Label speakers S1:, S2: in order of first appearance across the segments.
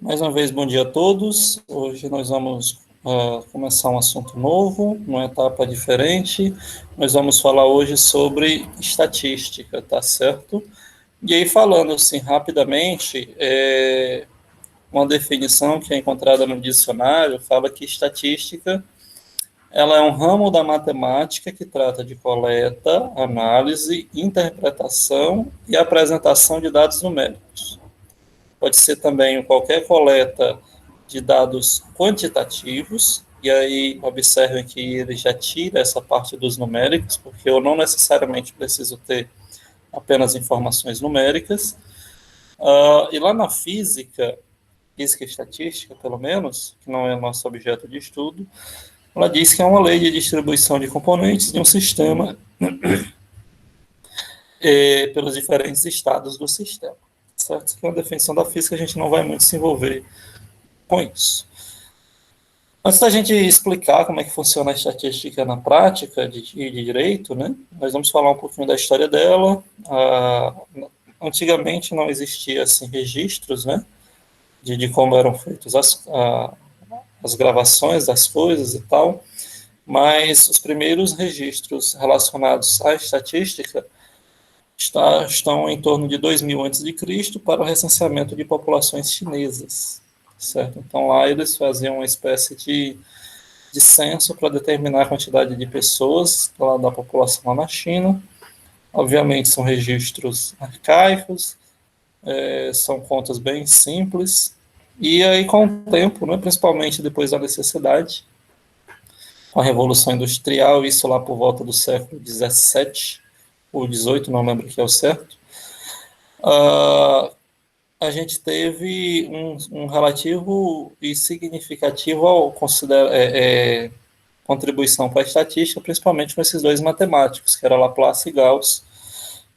S1: Mais uma vez, bom dia a todos. Hoje nós vamos começar um assunto novo, uma etapa diferente. Nós vamos falar hoje sobre estatística, tá certo? E aí, falando assim rapidamente, uma definição que é encontrada no dicionário fala que estatística ela é um ramo da matemática que trata de coleta, análise, interpretação e apresentação de dados numéricos. Pode ser também qualquer coleta de dados quantitativos, e aí observem que ele já tira essa parte dos numéricos, porque eu não necessariamente preciso ter apenas informações numéricas. E lá na física, física e estatística, pelo menos, que não é nosso objeto de estudo, ela diz que é uma lei de distribuição de componentes de um sistema pelos diferentes estados do sistema. Certo? Que é uma definição da física, a gente não vai muito se envolver com isso. Antes da gente explicar como é que funciona a estatística na prática de direito, né, nós vamos falar um pouquinho da história dela. Antigamente não existia assim, registros, né, de como eram feitas as gravações das coisas e tal, mas os primeiros registros relacionados à estatística estão em torno de 2000 a.C. para o recenseamento de populações chinesas, certo? Então lá eles faziam uma espécie de censo para determinar a quantidade de pessoas da população lá na China. Obviamente são registros arcaicos, são contas bem simples, e aí com o tempo, né, principalmente depois da necessidade, com a Revolução Industrial, isso lá por volta do século XVII ou XVIII, não lembro o que é o certo, a gente teve um relativo e significativo contribuição para a estatística, principalmente com esses dois matemáticos, que era Laplace e Gauss,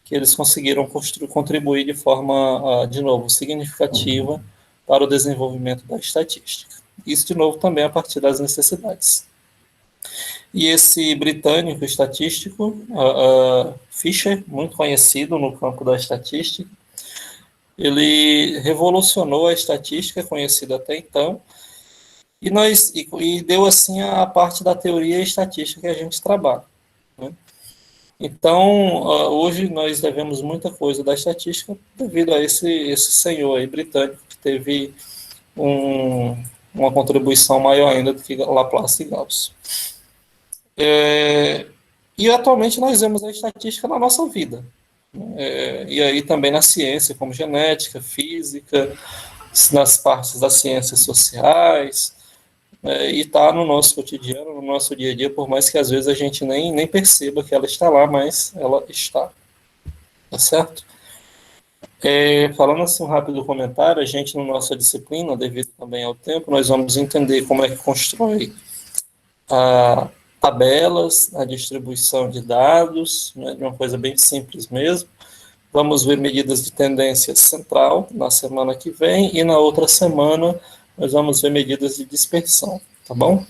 S1: que eles conseguiram contribuir de forma, de novo, significativa para o desenvolvimento da estatística. Isso, de novo, também a partir das necessidades. E esse britânico estatístico, Fisher, muito conhecido no campo da estatística, ele revolucionou a estatística conhecida até então e deu assim a parte da teoria estatística que a gente trabalha, né? Então, hoje nós devemos muita coisa da estatística devido a esse senhor aí britânico que teve uma contribuição maior ainda do que Laplace e Gauss. E atualmente nós vemos a estatística na nossa vida. E aí também na ciência, como genética, física, nas partes das ciências sociais, e está no nosso cotidiano, no nosso dia a dia, por mais que às vezes a gente nem perceba que ela está lá, mas ela está. Tá certo? Falando assim um rápido comentário, a gente, na nossa disciplina, devido também ao tempo, nós vamos entender como é que constrói tabelas, a distribuição de dados, né, de uma coisa bem simples mesmo. Vamos ver medidas de tendência central na semana que vem e na outra semana nós vamos ver medidas de dispersão, tá bom?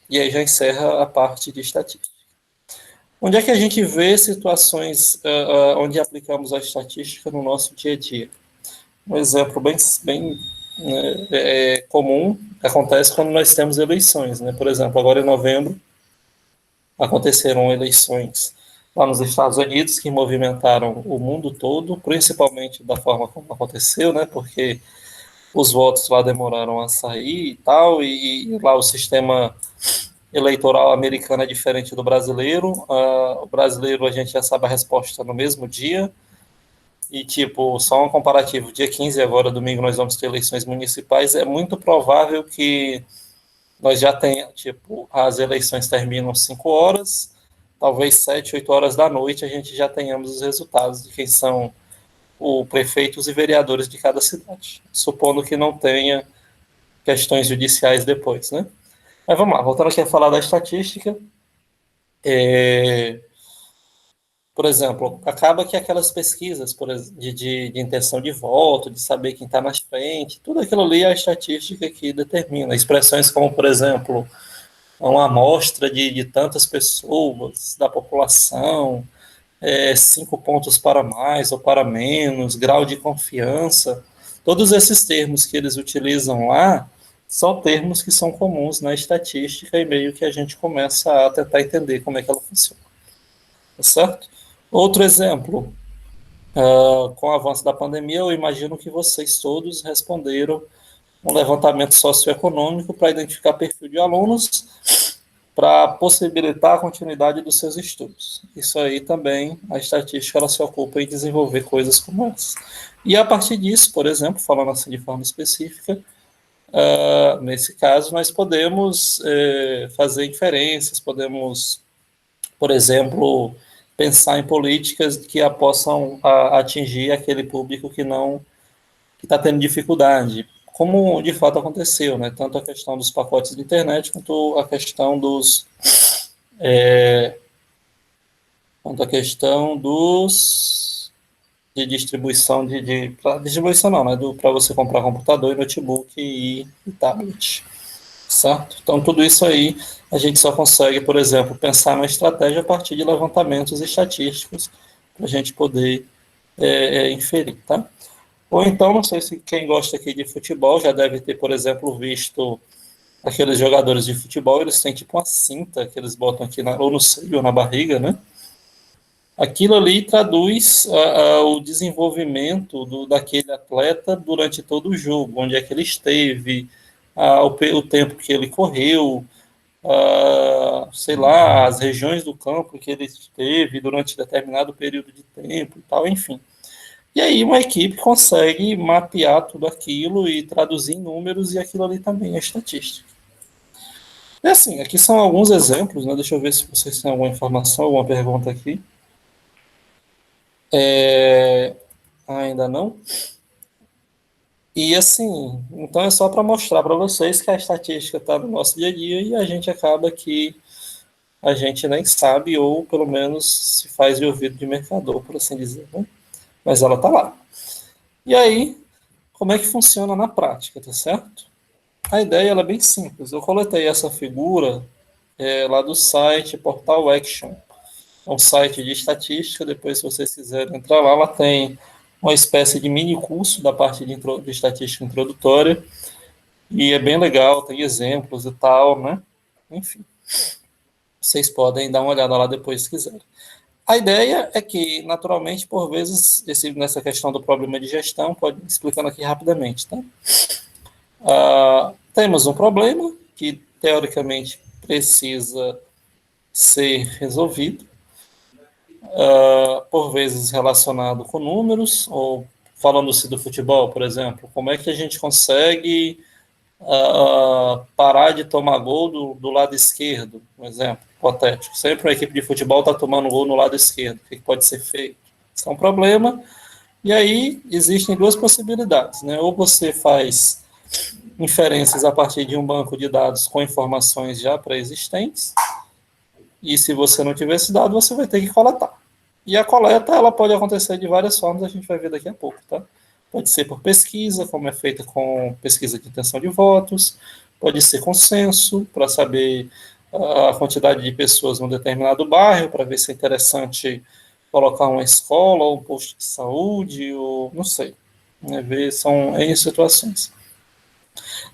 S1: E aí já encerra a parte de estatística. Onde é que a gente vê situações onde aplicamos a estatística no nosso dia a dia? Um exemplo bem né, comum acontece quando nós temos eleições, né? Por exemplo, agora em novembro aconteceram eleições lá nos Estados Unidos que movimentaram o mundo todo, principalmente da forma como aconteceu, né? Porque os votos lá demoraram a sair e tal, e lá o sistema eleitoral americano é diferente do brasileiro. O brasileiro a gente já sabe a resposta no mesmo dia. E, tipo, só um comparativo, dia 15 agora, domingo, nós vamos ter eleições municipais, é muito provável que nós já tenha, tipo, as eleições terminam 5 horas, talvez 7, 8 horas da noite a gente já tenhamos os resultados de quem são os prefeitos e vereadores de cada cidade, supondo que não tenha questões judiciais depois, né? Mas vamos lá, voltando aqui a falar da estatística, por exemplo, acaba que aquelas pesquisas de intenção de voto, de saber quem está na frente, tudo aquilo ali é a estatística que determina. Expressões como, por exemplo, uma amostra de tantas pessoas da população, 5 pontos para mais ou para menos, grau de confiança, todos esses termos que eles utilizam lá são termos que são comuns na estatística e meio que a gente começa a tentar entender como é que ela funciona. Tá certo? Outro exemplo, com o avanço da pandemia, eu imagino que vocês todos responderam um levantamento socioeconômico para identificar perfil de alunos para possibilitar a continuidade dos seus estudos. Isso aí também, a estatística ela se ocupa em desenvolver coisas como essa. E a partir disso, por exemplo, falando assim de forma específica, nesse caso, nós podemos fazer inferências, podemos, por exemplo, pensar em políticas que possam atingir aquele público que não que está tendo dificuldade, como de fato aconteceu, né? Tanto a questão dos pacotes de internet quanto a questão quanto a questão dos de distribuição distribuição não, né? Para você comprar computador, notebook e tablet, certo? Então tudo isso aí a gente só consegue, por exemplo, pensar na estratégia a partir de levantamentos estatísticos para a gente poder inferir, tá? Ou então, não sei se quem gosta aqui de futebol já deve ter, por exemplo, visto aqueles jogadores de futebol, eles têm tipo uma cinta que eles botam aqui ou no seio ou na barriga, né? Aquilo ali traduz o desenvolvimento daquele atleta durante todo o jogo, onde é que ele esteve, o tempo que ele correu, sei lá, as regiões do campo que ele esteve durante determinado período de tempo e tal, enfim. E aí uma equipe consegue mapear tudo aquilo e traduzir em números, e aquilo ali também é estatística. E assim, aqui são alguns exemplos, né? Deixa eu ver se vocês têm alguma informação, alguma pergunta aqui. Ainda não? E assim, então é só para mostrar para vocês que a estatística está no nosso dia a dia e a gente acaba que a gente nem sabe, ou pelo menos se faz de ouvido de mercador, por assim dizer, né? Mas ela está lá. E aí, como é que funciona na prática, tá certo? A ideia ela é bem simples. Eu coletei essa figura lá do site Portal Action. É um site de estatística. Depois, se vocês quiserem entrar lá, ela tem uma espécie de mini curso da parte de estatística introdutória. E é bem legal, tem exemplos e tal, né? Enfim, vocês podem dar uma olhada lá depois se quiserem. A ideia é que, naturalmente, por vezes, nessa questão do problema de gestão, pode explicando aqui rapidamente, tá? Temos um problema que, teoricamente, precisa ser resolvido, por vezes relacionado com números, ou falando-se do futebol, por exemplo, como é que a gente consegue parar de tomar gol do lado esquerdo, um exemplo hipotético. Sempre uma equipe de futebol está tomando gol no lado esquerdo. O que pode ser feito? Isso é um problema. E aí existem duas possibilidades, né? Ou você faz inferências a partir de um banco de dados com informações já pré-existentes, e se você não tiver esse dado, você vai ter que coletar. E a coleta ela pode acontecer de várias formas, a gente vai ver daqui a pouco, tá? Pode ser por pesquisa, como é feita com pesquisa de intenção de votos, pode ser com censo, para saber a quantidade de pessoas num determinado bairro, para ver se é interessante colocar uma escola, ou um posto de saúde, ou não sei. Né? Ver, são N situações.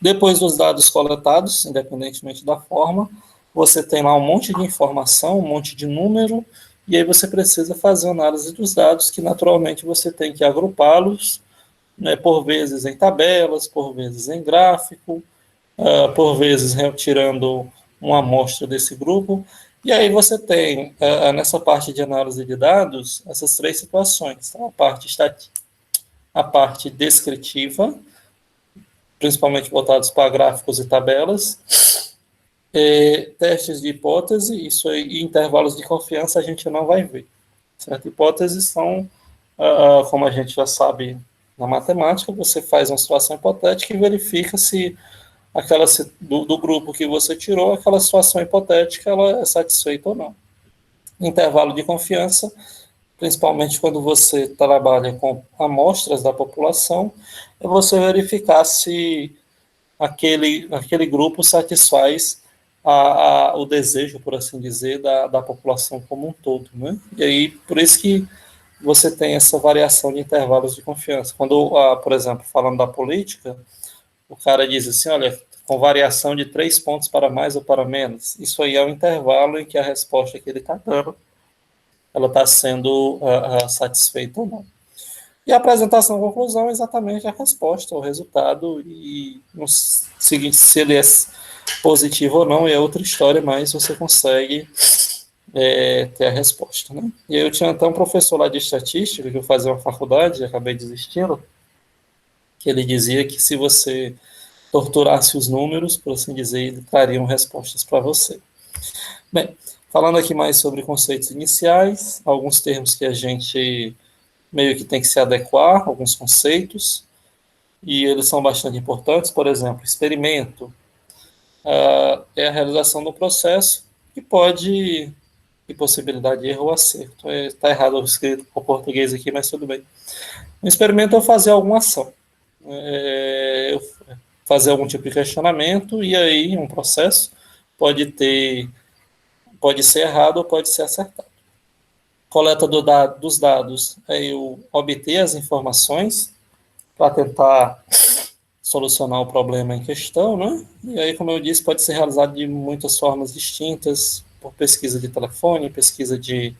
S1: Depois dos dados coletados, independentemente da forma, você tem lá um monte de informação, um monte de número, e aí você precisa fazer análise dos dados, que naturalmente você tem que agrupá-los, né, por vezes em tabelas, por vezes em gráfico, por vezes retirando uma amostra desse grupo, e aí você tem, nessa parte de análise de dados, essas três situações, tá? A parte descritiva, principalmente voltados para gráficos e tabelas, testes de hipótese, isso aí, e intervalos de confiança a gente não vai ver. Certo? Hipóteses são, como a gente já sabe na matemática, você faz uma situação hipotética e verifica se do grupo que você tirou, aquela situação hipotética ela é satisfeita ou não. Intervalo de confiança, principalmente quando você trabalha com amostras da população, é você verificar se aquele grupo satisfaz o desejo, por assim dizer, da população como um todo. Né? E aí, por isso que você tem essa variação de intervalos de confiança. Quando, por exemplo, falando da política, o cara diz assim, olha, com variação de 3 pontos para mais ou para menos, isso aí é o intervalo em que a resposta que ele está dando, ela está sendo satisfeita ou não. E a apresentação conclusão é exatamente a resposta, o resultado, e no seguinte, se ele é positivo ou não, é outra história, mas você consegue ter a resposta. Né? E aí eu tinha até um professor lá de estatística, que eu fazia uma faculdade, acabei desistindo, que ele dizia que se você torturasse os números, por assim dizer, ele trariam respostas para você. Bem, falando aqui mais sobre conceitos iniciais, alguns termos que a gente meio que tem que se adequar, alguns conceitos, e eles são bastante importantes. Por exemplo, experimento é a realização do processo que pode ter possibilidade de erro ou acerto. Está errado escrito o português aqui, mas tudo bem. Um experimento é fazer alguma ação, fazer algum tipo de questionamento, e aí um processo pode ser errado ou pode ser acertado. Coleta dos dados é eu obter as informações para tentar solucionar o problema em questão, né? E aí, como eu disse, pode ser realizado de muitas formas distintas, por pesquisa de telefone, pesquisa de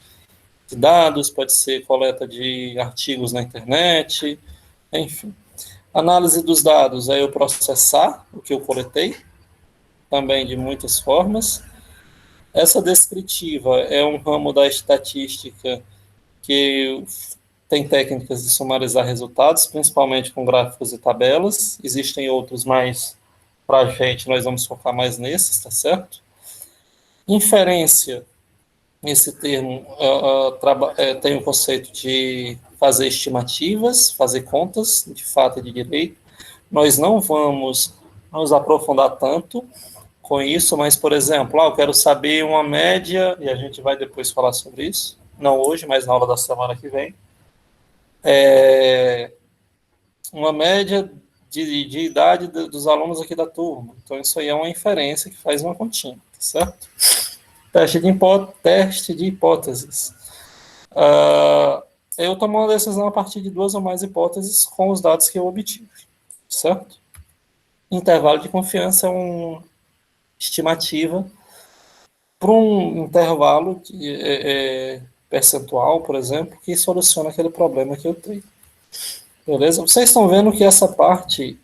S1: dados, pode ser coleta de artigos na internet, enfim. Análise dos dados é eu processar o que eu coletei, também de muitas formas. Essa descritiva é um ramo da estatística que tem técnicas de sumarizar resultados, principalmente com gráficos e tabelas. Existem outros, mas para a gente nós vamos focar mais nesses, tá certo? Inferência, esse termo tem o conceito de fazer estimativas, fazer contas de fato e de direito. Nós não vamos nos aprofundar tanto com isso, mas, por exemplo, eu quero saber uma média, e a gente vai depois falar sobre isso, não hoje, mas na aula da semana que vem, uma média de idade dos alunos aqui da turma. Então, isso aí é uma inferência que faz uma continha, certo? Teste de hipóteses. Eu tomo uma decisão a partir de 2 ou mais hipóteses com os dados que eu obtive, certo? Intervalo de confiança é uma estimativa para um intervalo percentual, por exemplo, que soluciona aquele problema que eu tenho. Beleza? Vocês estão vendo que essa parte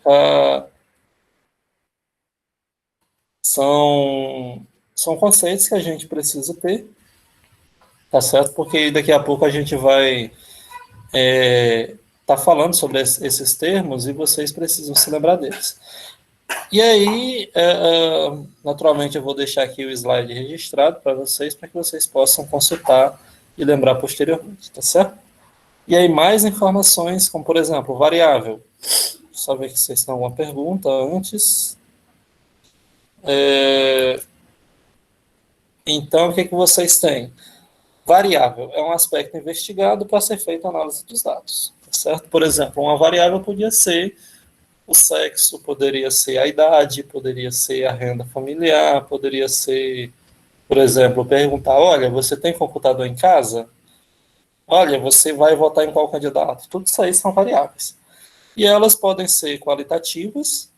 S1: são conceitos que a gente precisa ter, tá certo? Porque daqui a pouco a gente vai tá falando sobre esses termos e vocês precisam se lembrar deles. E aí, naturalmente, eu vou deixar aqui o slide registrado para que vocês possam consultar e lembrar posteriormente, tá certo? E aí, mais informações, como por exemplo, variável. Só ver que vocês têm alguma pergunta antes. Então, o que vocês têm? Variável é um aspecto investigado para ser feita a análise dos dados, tá certo? Por exemplo, uma variável podia ser o sexo, poderia ser a idade, poderia ser a renda familiar, poderia ser, por exemplo, perguntar, olha, você tem computador em casa? Olha, você vai votar em qual candidato? Tudo isso aí são variáveis. E elas podem ser qualitativas,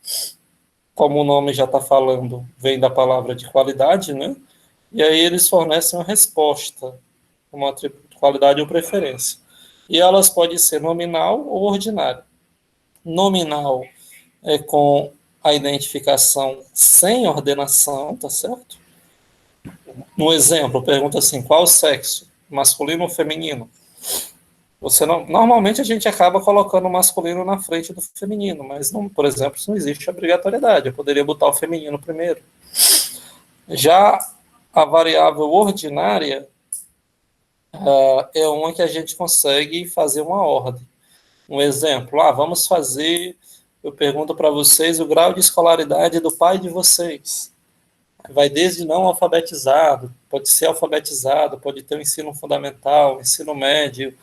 S1: como o nome já está falando, vem da palavra de qualidade, né? E aí eles fornecem uma resposta, uma atributo de qualidade ou preferência. E elas podem ser nominal ou ordinária. Nominal é com a identificação sem ordenação, tá certo? No exemplo, pergunta assim, qual o sexo? Masculino ou feminino? Normalmente a gente acaba colocando o masculino na frente do feminino, mas, não, por exemplo, isso não existe obrigatoriedade. Eu poderia botar o feminino primeiro. Já a variável ordinária é uma que a gente consegue fazer uma ordem. Um exemplo, vamos fazer, eu pergunto para vocês o grau de escolaridade do pai de vocês. Vai desde não alfabetizado, pode ser alfabetizado, pode ter o ensino fundamental, o ensino médio,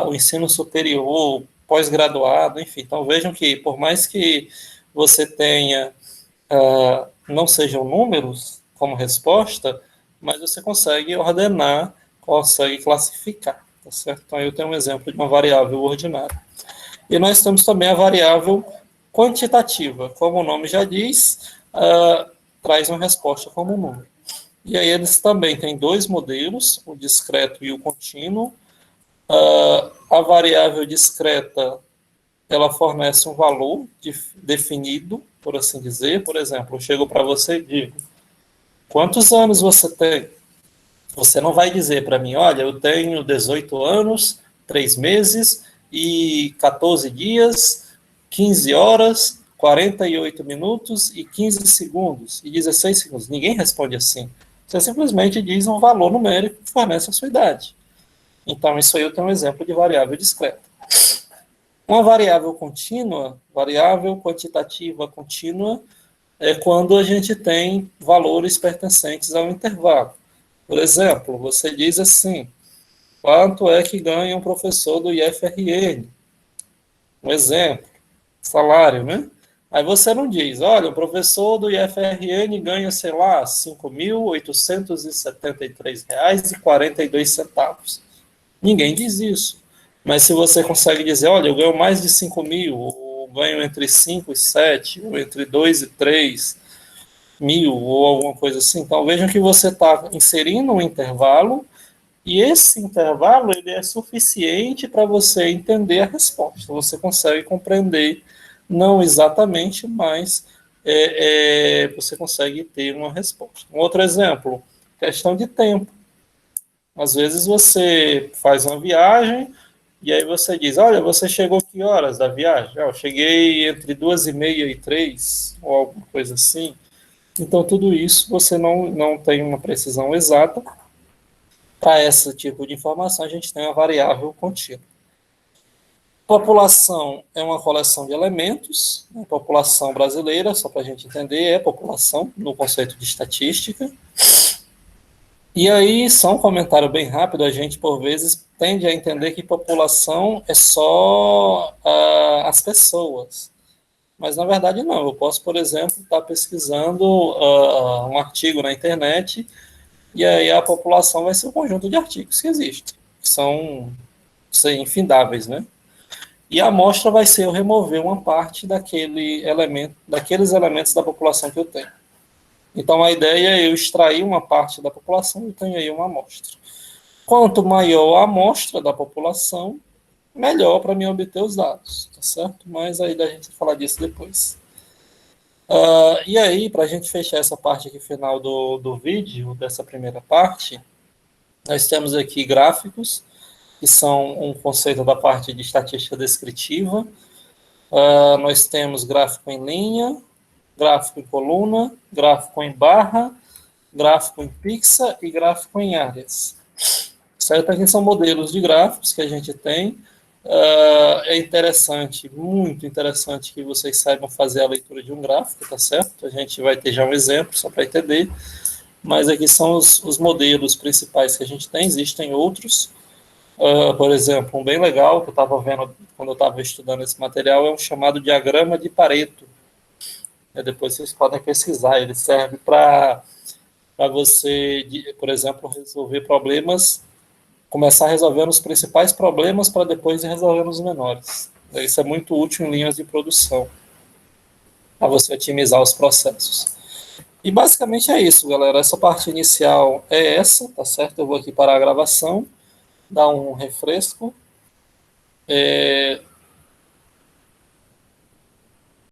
S1: o ensino superior, pós-graduado, enfim. Então vejam que por mais que você tenha, não sejam números como resposta, mas você consegue ordenar, consegue classificar, tá certo? Então, eu tenho um exemplo de uma variável ordinária. E nós temos também a variável quantitativa. Como o nome já diz, traz uma resposta como um número. E aí eles também têm dois modelos, o discreto e o contínuo. A variável discreta, ela fornece um valor definido, por assim dizer. Por exemplo, eu chego para você e digo, quantos anos você tem? Você não vai dizer para mim, olha, eu tenho 18 anos, 3 meses e 14 dias, 15 horas, 48 minutos e 15 segundos e 16 segundos. Ninguém responde assim. Você simplesmente diz um valor numérico que fornece a sua idade. Então, isso aí eu tenho um exemplo de variável discreta. Uma variável contínua, variável quantitativa contínua, é quando a gente tem valores pertencentes ao intervalo. Por exemplo, você diz assim, quanto é que ganha um professor do IFRN? Um exemplo, salário, né? Aí você não diz, olha, o professor do IFRN ganha, sei lá, R$ 5.873,42. Ninguém diz isso. Mas se você consegue dizer, olha, eu ganho mais de 5 mil, ou ganho entre 5 e 7, ou entre 2 e 3 mil, ou alguma coisa assim, então vejam que você está inserindo um intervalo, e esse intervalo ele é suficiente para você entender a resposta. Você consegue compreender, não exatamente, mas você consegue ter uma resposta. Um outro exemplo, questão de tempo. Às vezes você faz uma viagem e aí você diz, olha, você chegou que horas da viagem? Eu cheguei entre 2h30 e 3, ou alguma coisa assim. Então, tudo isso você não tem uma precisão exata. Para esse tipo de informação, a gente tem a variável contínua. População é uma coleção de elementos. A população brasileira, só para a gente entender, é população no conceito de estatística. E aí, só um comentário bem rápido, a gente, por vezes, tende a entender que população é só as pessoas. Mas, na verdade, não. Eu posso, por exemplo, estar pesquisando um artigo na internet e aí a população vai ser o conjunto de artigos que existem, que são infindáveis, né? E a amostra vai ser eu remover uma parte daqueles elementos da população que eu tenho. Então, a ideia é eu extrair uma parte da população e tenho aí uma amostra. Quanto maior a amostra da população, melhor para mim obter os dados, tá certo? Mas aí a gente vai falar disso depois. E aí, para a gente fechar essa parte aqui final do vídeo, dessa primeira parte, nós temos aqui gráficos, que são um conceito da parte de estatística descritiva. Nós temos gráfico em linha, gráfico em coluna, gráfico em barra, gráfico em pixel e gráfico em áreas. Certo? Aqui são modelos de gráficos que a gente tem. É interessante, muito interessante que vocês saibam fazer a leitura de um gráfico, tá certo? A gente vai ter já um exemplo, só para entender. Mas aqui são os modelos principais que a gente tem, existem outros. Por exemplo, um bem legal que eu estava vendo quando eu estava estudando esse material é um chamado diagrama de Pareto. Depois vocês podem pesquisar, ele serve para você, por exemplo, resolver problemas, começar resolvendo os principais problemas para depois ir resolvendo os menores. Isso é muito útil em linhas de produção, para você otimizar os processos. E basicamente é isso, galera. Essa parte inicial é essa, tá certo? Eu vou aqui parar a gravação, dar um refresco.